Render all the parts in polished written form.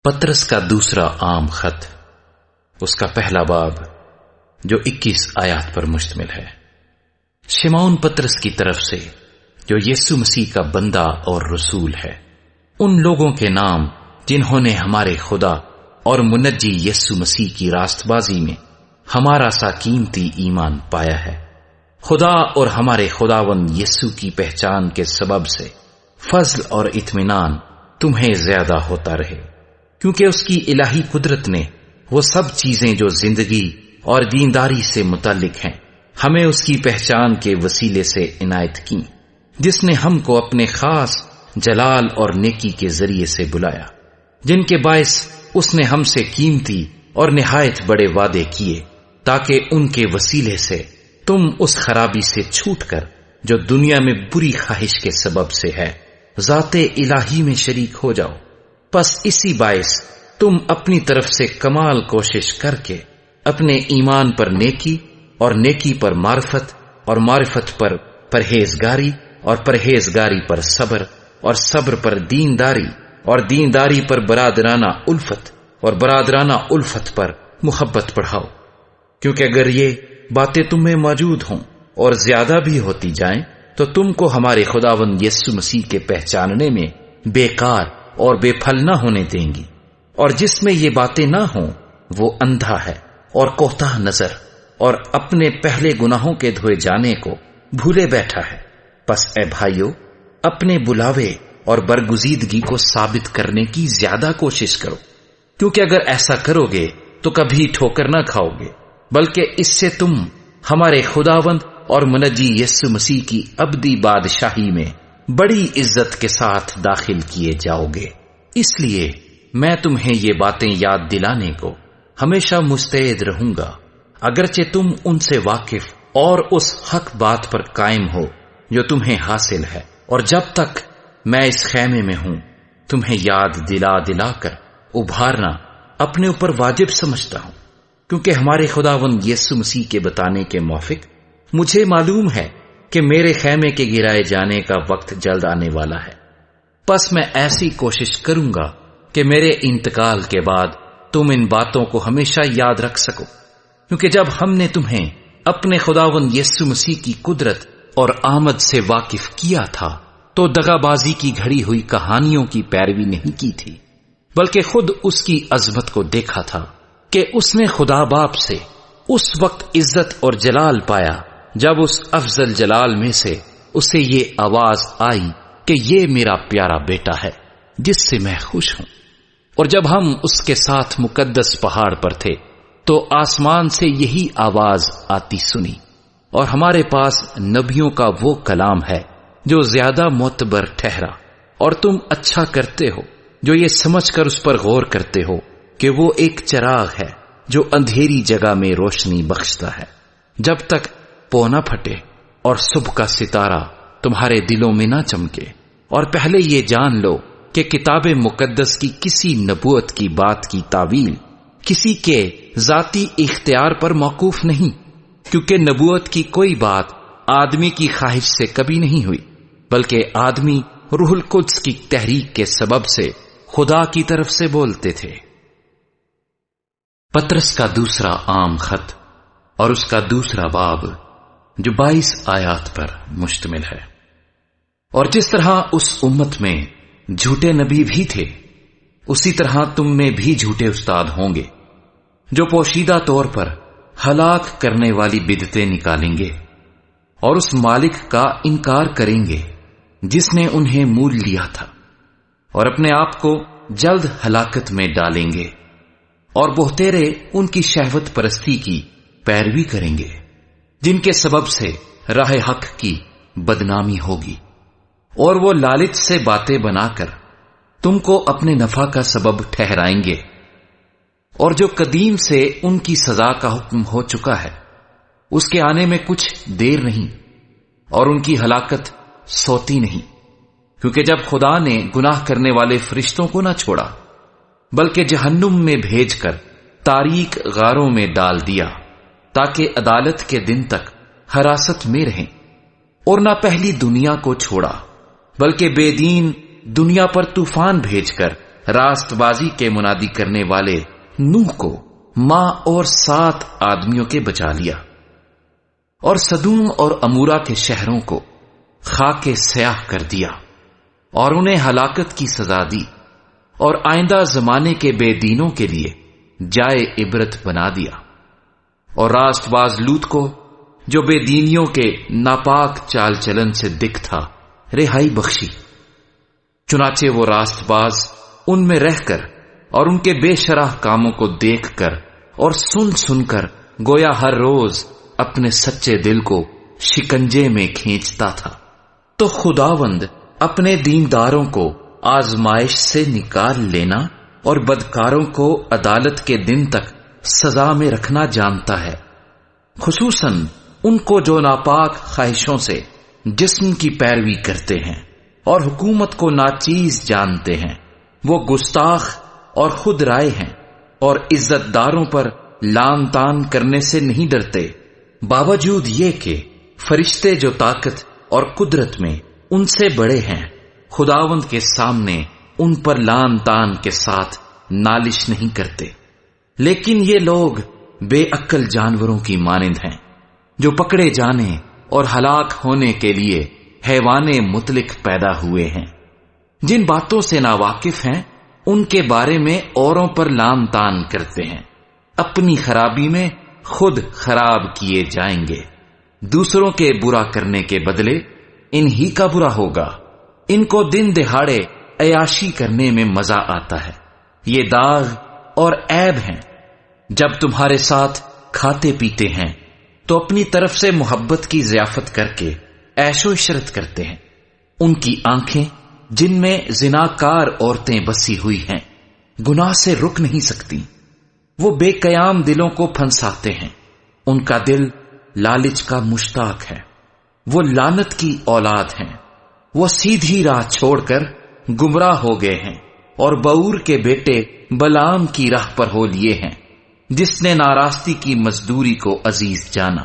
پطرس کا دوسرا عام خط، اس کا پہلا باب جو 21 آیات پر مشتمل ہے۔ شمعون پطرس کی طرف سے جو یسوع مسیح کا بندہ اور رسول ہے، ان لوگوں کے نام جنہوں نے ہمارے خدا اور منجی یسوع مسیح کی راست بازی میں ہمارا سا قیمتی ایمان پایا ہے۔ خدا اور ہمارے خداوند یسوع کی پہچان کے سبب سے فضل اور اطمینان تمہیں زیادہ ہوتا رہے، کیونکہ اس کی الہی قدرت نے وہ سب چیزیں جو زندگی اور دینداری سے متعلق ہیں ہمیں اس کی پہچان کے وسیلے سے عنایت کی، جس نے ہم کو اپنے خاص جلال اور نیکی کے ذریعے سے بلایا، جن کے باعث اس نے ہم سے قیمتی اور نہایت بڑے وعدے کیے، تاکہ ان کے وسیلے سے تم اس خرابی سے چھوٹ کر جو دنیا میں بری خواہش کے سبب سے ہے، ذات الہی میں شریک ہو جاؤ۔ پس اسی باعث تم اپنی طرف سے کمال کوشش کر کے اپنے ایمان پر نیکی اور نیکی پر معرفت اور معرفت پر پرہیزگاری اور پرہیزگاری پر صبر اور صبر پر دینداری اور دینداری پر برادرانہ الفت اور برادرانہ الفت پر محبت بڑھاؤ، کیونکہ اگر یہ باتیں تم میں موجود ہوں اور زیادہ بھی ہوتی جائیں تو تم کو ہمارے خداوند یسوع مسیح کے پہچاننے میں بیکار اور بے پھل نہ ہونے دیں گی۔ اور جس میں یہ باتیں نہ ہوں وہ اندھا ہے اور کوتاہ نظر اور اپنے پہلے گناہوں کے دھوئے جانے کو بھولے بیٹھا ہے۔ پس اے بھائیو، اپنے بلاوے اور برگزیدگی کو ثابت کرنے کی زیادہ کوشش کرو، کیونکہ اگر ایسا کرو گے تو کبھی ٹھوکر نہ کھاؤ گے، بلکہ اس سے تم ہمارے خداوند اور منجی یسوع مسیح کی ابدی بادشاہی میں بڑی عزت کے ساتھ داخل کیے جاؤ گے۔ اس لیے میں تمہیں یہ باتیں یاد دلانے کو ہمیشہ مستعد رہوں گا، اگرچہ تم ان سے واقف اور اس حق بات پر قائم ہو جو تمہیں حاصل ہے، اور جب تک میں اس خیمے میں ہوں تمہیں یاد دلا دلا کر ابھارنا اپنے اوپر واجب سمجھتا ہوں، کیونکہ ہمارے خداوند یسوع مسیح کے بتانے کے موافق مجھے معلوم ہے کہ میرے خیمے کے گرائے جانے کا وقت جلد آنے والا ہے۔ پس میں ایسی کوشش کروں گا کہ میرے انتقال کے بعد تم ان باتوں کو ہمیشہ یاد رکھ سکو، کیونکہ جب ہم نے تمہیں اپنے خداوند یسوع مسیح کی قدرت اور آمد سے واقف کیا تھا تو دغا بازی کی گھڑی ہوئی کہانیوں کی پیروی نہیں کی تھی، بلکہ خود اس کی عظمت کو دیکھا تھا کہ اس نے خدا باپ سے اس وقت عزت اور جلال پایا جب اس افضل جلال میں سے اسے یہ آواز آئی کہ یہ میرا پیارا بیٹا ہے جس سے میں خوش ہوں۔ اور جب ہم اس کے ساتھ مقدس پہاڑ پر تھے تو آسمان سے یہی آواز آتی سنی، اور ہمارے پاس نبیوں کا وہ کلام ہے جو زیادہ معتبر ٹھہرا، اور تم اچھا کرتے ہو جو یہ سمجھ کر اس پر غور کرتے ہو کہ وہ ایک چراغ ہے جو اندھیری جگہ میں روشنی بخشتا ہے، جب تک پو نہ پھٹے اور صبح کا ستارہ تمہارے دلوں میں نہ چمکے۔ اور پہلے یہ جان لو کہ کتاب مقدس کی کسی نبوت کی بات کی تعویل کسی کے ذاتی اختیار پر موقوف نہیں، کیونکہ نبوت کی کوئی بات آدمی کی خواہش سے کبھی نہیں ہوئی، بلکہ آدمی روح القدس کی تحریک کے سبب سے خدا کی طرف سے بولتے تھے۔ پطرس کا دوسرا عام خط اور اس کا دوسرا باب جو 22 آیات پر مشتمل ہے۔ اور جس طرح اس امت میں جھوٹے نبی بھی تھے، اسی طرح تم میں بھی جھوٹے استاد ہوں گے جو پوشیدہ طور پر ہلاک کرنے والی بدعتیں نکالیں گے اور اس مالک کا انکار کریں گے جس نے انہیں مول لیا تھا، اور اپنے آپ کو جلد ہلاکت میں ڈالیں گے، اور بہتیرے ان کی شہوت پرستی کی پیروی کریں گے، جن کے سبب سے راہ حق کی بدنامی ہوگی، اور وہ لالچ سے باتیں بنا کر تم کو اپنے نفع کا سبب ٹھہرائیں گے، اور جو قدیم سے ان کی سزا کا حکم ہو چکا ہے اس کے آنے میں کچھ دیر نہیں، اور ان کی ہلاکت سوتی نہیں، کیونکہ جب خدا نے گناہ کرنے والے فرشتوں کو نہ چھوڑا بلکہ جہنم میں بھیج کر تاریک غاروں میں ڈال دیا تاکہ عدالت کے دن تک حراست میں رہیں، اور نہ پہلی دنیا کو چھوڑا بلکہ بے دین دنیا پر طوفان بھیج کر راست بازی کے منادی کرنے والے نوح کو ماں اور 7 آدمیوں کے بچا لیا، اور سدوم اور امورا کے شہروں کو خاک سیاہ کر دیا اور انہیں ہلاکت کی سزا دی، اور آئندہ زمانے کے بے دینوں کے لیے جائے عبرت بنا دیا، اور راست باز لوط کو جو بے دینیوں کے ناپاک چال چلن سے دکھ تھا رہائی بخشی۔ چنانچہ وہ راست باز ان میں رہ کر اور ان کے بے شرح کاموں کو دیکھ کر اور سن سن کر گویا ہر روز اپنے سچے دل کو شکنجے میں کھینچتا تھا۔ تو خداوند اپنے دینداروں کو آزمائش سے نکال لینا اور بدکاروں کو عدالت کے دن تک سزا میں رکھنا جانتا ہے، خصوصاً ان کو جو ناپاک خواہشوں سے جسم کی پیروی کرتے ہیں اور حکومت کو ناچیز جانتے ہیں۔ وہ گستاخ اور خود رائے ہیں اور عزت داروں پر لان تان کرنے سے نہیں ڈرتے، باوجود یہ کہ فرشتے جو طاقت اور قدرت میں ان سے بڑے ہیں خداوند کے سامنے ان پر لان تان کے ساتھ نالش نہیں کرتے۔ لیکن یہ لوگ بے عقل جانوروں کی مانند ہیں جو پکڑے جانے اور ہلاک ہونے کے لیے حیوان مطلق پیدا ہوئے ہیں۔ جن باتوں سے ناواقف ہیں ان کے بارے میں اوروں پر لان تان کرتے ہیں، اپنی خرابی میں خود خراب کیے جائیں گے۔ دوسروں کے برا کرنے کے بدلے انہی کا برا ہوگا۔ ان کو دن دہاڑے عیاشی کرنے میں مزہ آتا ہے، یہ داغ اور عیب ہیں۔ جب تمہارے ساتھ کھاتے پیتے ہیں تو اپنی طرف سے محبت کی ضیافت کر کے عیش و عشرت کرتے ہیں۔ ان کی آنکھیں جن میں زناکار عورتیں بسی ہوئی ہیں گناہ سے رک نہیں سکتی، وہ بے قیام دلوں کو پھنساتے ہیں۔ ان کا دل لالچ کا مشتاق ہے، وہ لعنت کی اولاد ہیں۔ وہ سیدھی راہ چھوڑ کر گمراہ ہو گئے ہیں اور بور کے بیٹے بلعام کی راہ پر ہو لیے ہیں، جس نے ناراستی کی مزدوری کو عزیز جانا،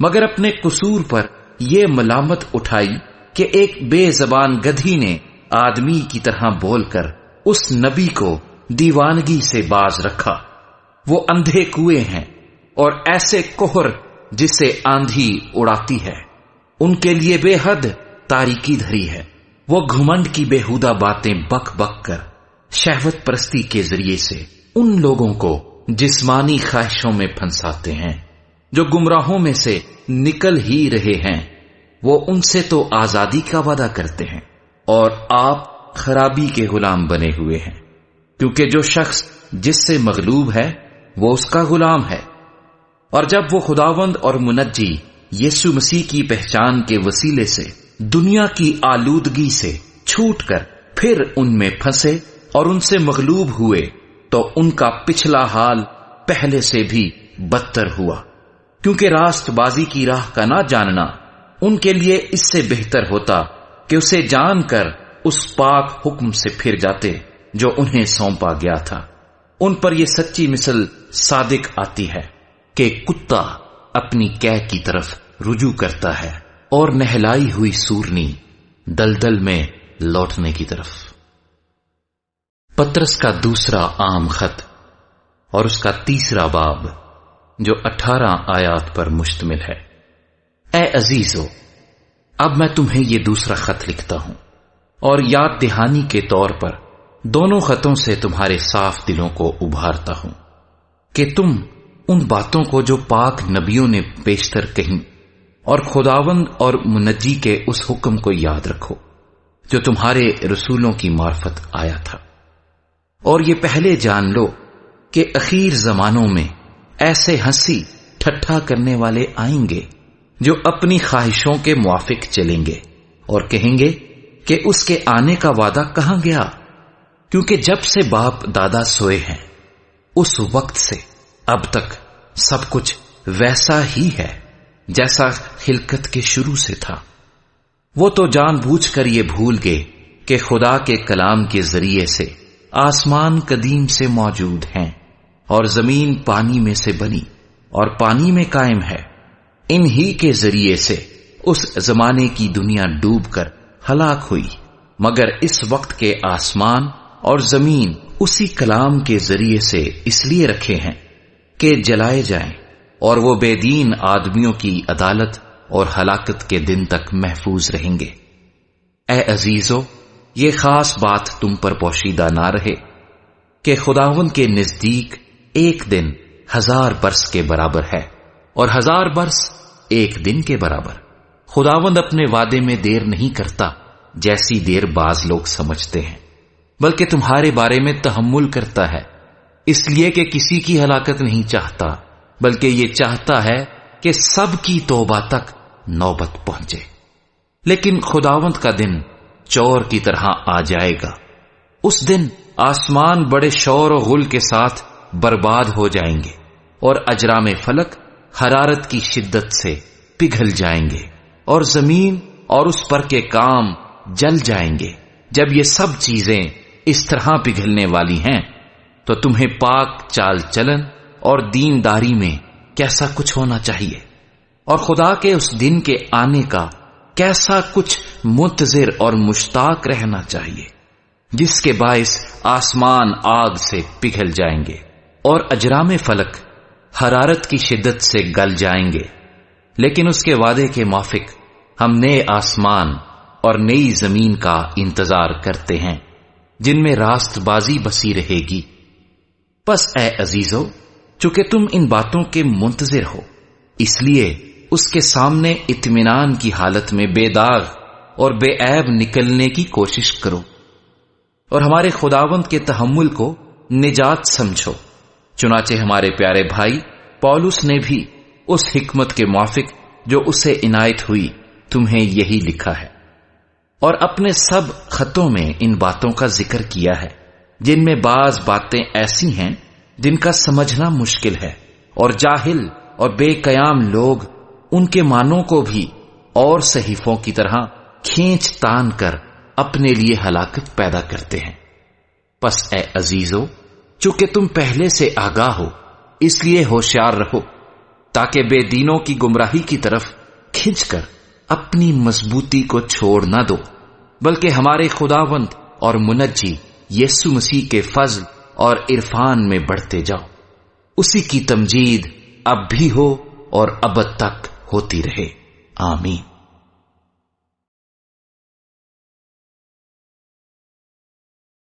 مگر اپنے قصور پر یہ ملامت اٹھائی کہ ایک بے زبان گدھی نے آدمی کی طرح بول کر اس نبی کو دیوانگی سے باز رکھا۔ وہ اندھے کوئے ہیں اور ایسے کوہر جسے آندھی اڑاتی ہے، ان کے لیے بے حد تاریکی دھری ہے۔ وہ گھمنڈ کی بےہودہ باتیں بک بک کر شہوت پرستی کے ذریعے سے ان لوگوں کو جسمانی خواہشوں میں پھنساتے ہیں جو گمراہوں میں سے نکل ہی رہے ہیں۔ وہ ان سے تو آزادی کا وعدہ کرتے ہیں اور آپ خرابی کے غلام بنے ہوئے ہیں، کیونکہ جو شخص جس سے مغلوب ہے وہ اس کا غلام ہے۔ اور جب وہ خداوند اور منجی یسوع مسیح کی پہچان کے وسیلے سے دنیا کی آلودگی سے چھوٹ کر پھر ان میں پھنسے اور ان سے مغلوب ہوئے تو ان کا پچھلا حال پہلے سے بھی بدتر ہوا، کیونکہ راست بازی کی راہ کا نہ جاننا ان کے لیے اس سے بہتر ہوتا کہ اسے جان کر اس پاک حکم سے پھر جاتے جو انہیں سونپا گیا تھا۔ ان پر یہ سچی مثل صادق آتی ہے کہ کتا اپنی قے کی طرف رجوع کرتا ہے اور نہلائی ہوئی سورنی دلدل میں لوٹنے کی طرف۔ پطرس کا دوسرا عام خط اور اس کا تیسرا باب جو 18 آیات پر مشتمل ہے۔ اے عزیزو، اب میں تمہیں یہ دوسرا خط لکھتا ہوں اور یاد دہانی کے طور پر دونوں خطوں سے تمہارے صاف دلوں کو ابھارتا ہوں کہ تم ان باتوں کو جو پاک نبیوں نے پیشتر کہیں اور خداوند اور منجی کے اس حکم کو یاد رکھو جو تمہارے رسولوں کی معرفت آیا تھا۔ اور یہ پہلے جان لو کہ اخیر زمانوں میں ایسے ہنسی ٹھٹھا کرنے والے آئیں گے جو اپنی خواہشوں کے موافق چلیں گے اور کہیں گے کہ اس کے آنے کا وعدہ کہاں گیا، کیونکہ جب سے باپ دادا سوئے ہیں اس وقت سے اب تک سب کچھ ویسا ہی ہے جیسا خلقت کے شروع سے تھا۔ وہ تو جان بوجھ کر یہ بھول گئے کہ خدا کے کلام کے ذریعے سے آسمان قدیم سے موجود ہیں اور زمین پانی میں سے بنی اور پانی میں قائم ہے۔ انہی کے ذریعے سے اس زمانے کی دنیا ڈوب کر ہلاک ہوئی، مگر اس وقت کے آسمان اور زمین اسی کلام کے ذریعے سے اس لیے رکھے ہیں کہ جلائے جائیں، اور وہ بے دین آدمیوں کی عدالت اور ہلاکت کے دن تک محفوظ رہیں گے۔ اے عزیزو، یہ خاص بات تم پر پوشیدہ نہ رہے کہ خداوند کے نزدیک ایک دن 1000 برس کے برابر ہے، اور 1000 برس ایک دن کے برابر۔ خداوند اپنے وعدے میں دیر نہیں کرتا جیسی دیر بعض لوگ سمجھتے ہیں، بلکہ تمہارے بارے میں تحمل کرتا ہے، اس لیے کہ کسی کی ہلاکت نہیں چاہتا، بلکہ یہ چاہتا ہے کہ سب کی توبہ تک نوبت پہنچے۔ لیکن خداوند کا دن چور کی طرح آ جائے گا۔ اس دن آسمان بڑے شور و غل کے ساتھ برباد ہو جائیں گے، اور اجرام فلک حرارت کی شدت سے پگھل جائیں گے، اور زمین اور اس پر کے کام جل جائیں گے۔ جب یہ سب چیزیں اس طرح پگھلنے والی ہیں تو تمہیں پاک چال چلن اور دینداری میں کیسا کچھ ہونا چاہیے، اور خدا کے اس دن کے آنے کا کیسا کچھ منتظر اور مشتاق رہنا چاہیے، جس کے باعث آسمان آگ سے پگھل جائیں گے اور اجرام فلک حرارت کی شدت سے گل جائیں گے۔ لیکن اس کے وعدے کے موافق ہم نئے آسمان اور نئی زمین کا انتظار کرتے ہیں جن میں راست بازی بسی رہے گی۔ پس اے عزیزو، چونکہ تم ان باتوں کے منتظر ہو، اس لیے اس کے سامنے اطمینان کی حالت میں بے داغ اور بے عیب نکلنے کی کوشش کرو، اور ہمارے خداوند کے تحمل کو نجات سمجھو۔ چنانچہ ہمارے پیارے بھائی پولس نے بھی اس حکمت کے موافق جو اسے عنایت ہوئی تمہیں یہی لکھا ہے، اور اپنے سب خطوں میں ان باتوں کا ذکر کیا ہے، جن میں بعض باتیں ایسی ہیں جن کا سمجھنا مشکل ہے، اور جاہل اور بے قیام لوگ ان کے معنوں کو بھی اور صحیفوں کی طرح کھینچ تان کر اپنے لیے ہلاکت پیدا کرتے ہیں۔ پس اے عزیزو، چونکہ تم پہلے سے آگاہ ہو، اس لیے ہوشیار رہو، تاکہ بے دینوں کی گمراہی کی طرف کھنچ کر اپنی مضبوطی کو چھوڑ نہ دو، بلکہ ہمارے خداوند اور منجی یسوع مسیح کے فضل اور عرفان میں بڑھتے جاؤ۔ اسی کی تمجید اب بھی ہو اور ابد تک ہوتی رہے، آمین۔